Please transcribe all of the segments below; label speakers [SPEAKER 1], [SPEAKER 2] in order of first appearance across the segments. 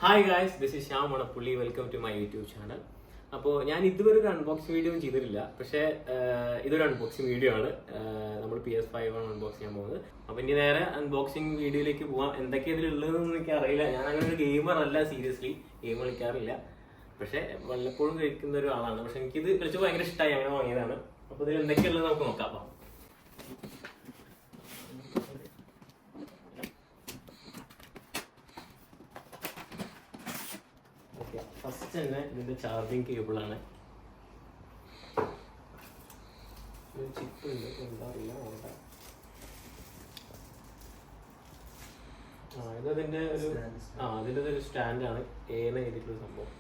[SPEAKER 1] Hi guys, this is Shyam Manappulli. Welcome to my YouTube channel. അപ്പോൾ ഞാൻ ഇതുവരെ ഒരു അൺബോക്സിംഗ് വീഡിയോ ഒന്നും ചെയ്തിട്ടില്ല, പക്ഷേ ഇതൊരു അൺബോക്സിംഗ് വീഡിയോ ആണ്. നമ്മൾ PS5 ആണ് അൺബോക്സ് ചെയ്യാൻ പോകുന്നത്. അപ്പോൾ ഇനി നേരെ അൺബോക്സിംഗ് വീഡിയോയിലേക്ക് പോവാം. എന്തൊക്കെയാണ് ഇതിലുള്ളതെന്ന് എനിക്ക് അറിയില്ല. ഞാൻ അങ്ങനെ ഒരു ഗെയിമർ അല്ല, സീരിയസ്ലി ഗെയിം കളിക്കാറില്ല. പക്ഷേ വല്ലപ്പോഴും കഴിക്കുന്ന ഒരാളാണ്. പക്ഷെ എനിക്കിത് കളിച്ച് ഭയങ്കര ഇഷ്ടമായി, അങ്ങനെ വാങ്ങിയതാണ്. അപ്പോൾ ഇതിൽ എന്തൊക്കെയുള്ളത് നമുക്ക് നോക്കാം. ഫസ്റ്റ് തന്നെ ഇതിന്റെ ചാർജിങ് കേബിളാണ്. ചിപ്പ് ഉണ്ട്, എന്താ അറിയില്ല. ഇതതിന്റെ ഒരു സ്റ്റാൻഡാണ്, ഏന്ന് എഴുതിയിട്ടുള്ള സംഭവം.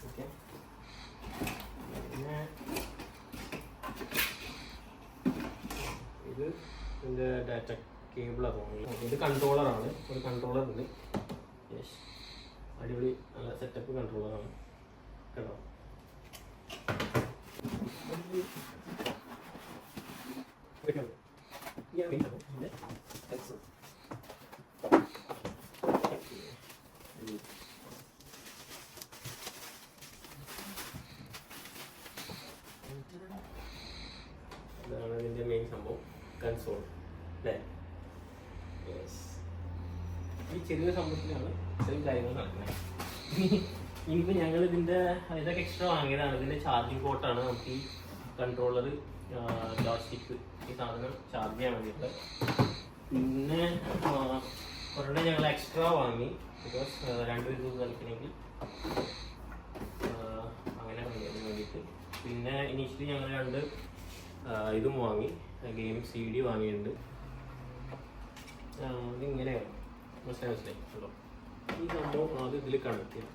[SPEAKER 1] ഓക്കെ, പിന്നെ ഇത് ഇതിന്റെ ഡാറ്റ കേബിളാണ് തോന്നുന്നത്. ഇത് കൺട്രോളറാണ്, ഒരു കൺട്രോളർ ഉണ്ട്. യെസ്, അടിപൊളി നല്ല സെറ്റപ്പ് കൺട്രോളറാണ് കേട്ടോ. ഇതാണ് ഇതിന്റെ മെയിൻ സംഭവം, കൺസോൾ അല്ലേ. ഈ ചെറിയ സംഭവത്തിലാണ് ഇത്രയും കാര്യങ്ങൾ നടക്കുന്നത്. ഇനിയിപ്പോൾ ഞങ്ങൾ ഇതൊക്കെ എക്സ്ട്രാ വാങ്ങിയതാണ്. ഇതിൻ്റെ ചാർജിങ് പോർട്ടാണ്. നമുക്ക് ഈ കൺട്രോളർ, ജോയ്സ്റ്റിക്ക്, ഈ സാധനം ചാർജ് ചെയ്യാൻ വേണ്ടിയിട്ട്. പിന്നെ ഒരെണ്ണം ഞങ്ങൾ എക്സ്ട്രാ വാങ്ങി, ബിക്കോസ് രണ്ടുപേർക്ക് കളിക്കണമെങ്കിൽ അങ്ങനെ കളിക്കാൻ വേണ്ടിയിട്ട്. പിന്നെ ഇനീഷ്യലി ഞങ്ങൾ രണ്ട് ഇതും വാങ്ങി, ഗെയിം CD വാങ്ങിയിട്ടുണ്ട്. ഇതിങ്ങനെയാണ് മനസ്സിലായി കേട്ടോ. ഈ സംഭവം ആദ്യം ഇതിൽ കണക്ട് ചെയ്യാം,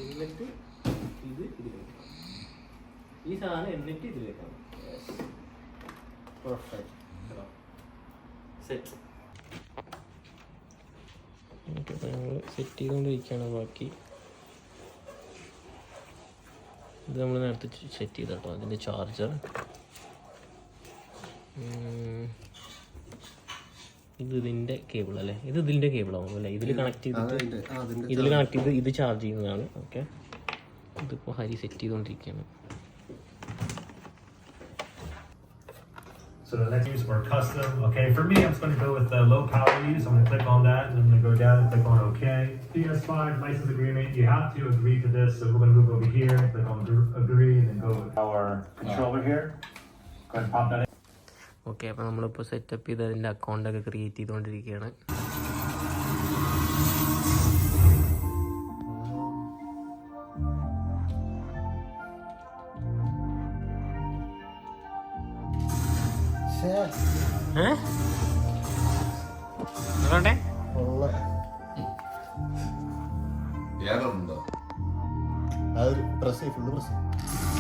[SPEAKER 1] എന്നിട്ട് ഇതിലേക്ക് ഈ സാധനം, എന്നിട്ട് ഇതിലേക്കാണ്. പെർഫെക്റ്റ് കേട്ടോ, സെറ്റ്. ഞങ്ങൾ സെറ്റ് ചെയ്തുകൊണ്ടിരിക്കുകയാണ്. ബാക്കി ഇത് നമ്മൾ നേരത്തെ സെറ്റ് ചെയ്ത കേട്ടോ, അതിൻ്റെ ചാർജർ. ഇതിന്റെ കേബിൾ അല്ലേ, ഇതിന്റെ കേബിളാവും അല്ലേ. ഇതിൽ കണക്ട് ചെയ്തിട്ട് ഇത് ചാർജ് ചെയ്യുന്നതാണ്. ഓക്കെ, ഇതിപ്പോൾ ഹരി സെറ്റ് ചെയ്തുകൊണ്ടിരിക്കുകയാണ്.
[SPEAKER 2] So the next use for custom. Okay, for me, I'm just going to go with the low power use. I'm going to click on that, and I'm going to go down and click on OK. PS5 license agreement. You have to agree to this, so we're going to move over here, click on agree, and then go with our controller here. Go ahead and pop that in.
[SPEAKER 1] Okay, അപ്പോൾ നമ്മളിപ്പോൾ setup ചെയ്ത് അതിൻ്റെ അക്കൗണ്ടൊക്കെ create ചെയ്തുകൊണ്ടിരിക്കുകയാണ്.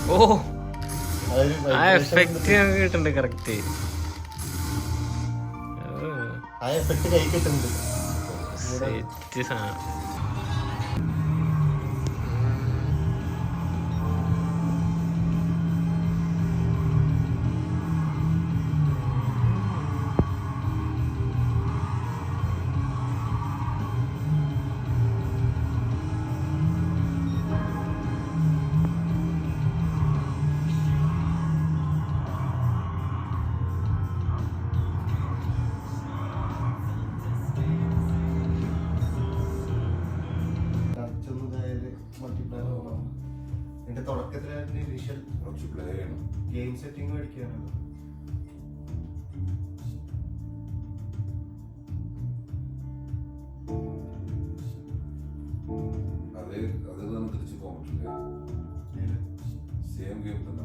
[SPEAKER 1] ഓ, ആ effect ഞങ്ങൾക്ക് കിട്ടുന്നുണ്ട് correct.
[SPEAKER 3] ആ effect കൈ കിട്ടുന്നുണ്ട്.
[SPEAKER 1] സെറ്റ് സാധനം.
[SPEAKER 3] എന്റെ തുടക്കത്തിലായിരുന്നു ഇനീഷ്യൽ ഗെയിം സെറ്റിംഗ് മേടിക്കാനുള്ളത്.
[SPEAKER 4] തിരിച്ചു പോകാൻ പറ്റില്ല. സെയിം ഗെയിം തന്നെ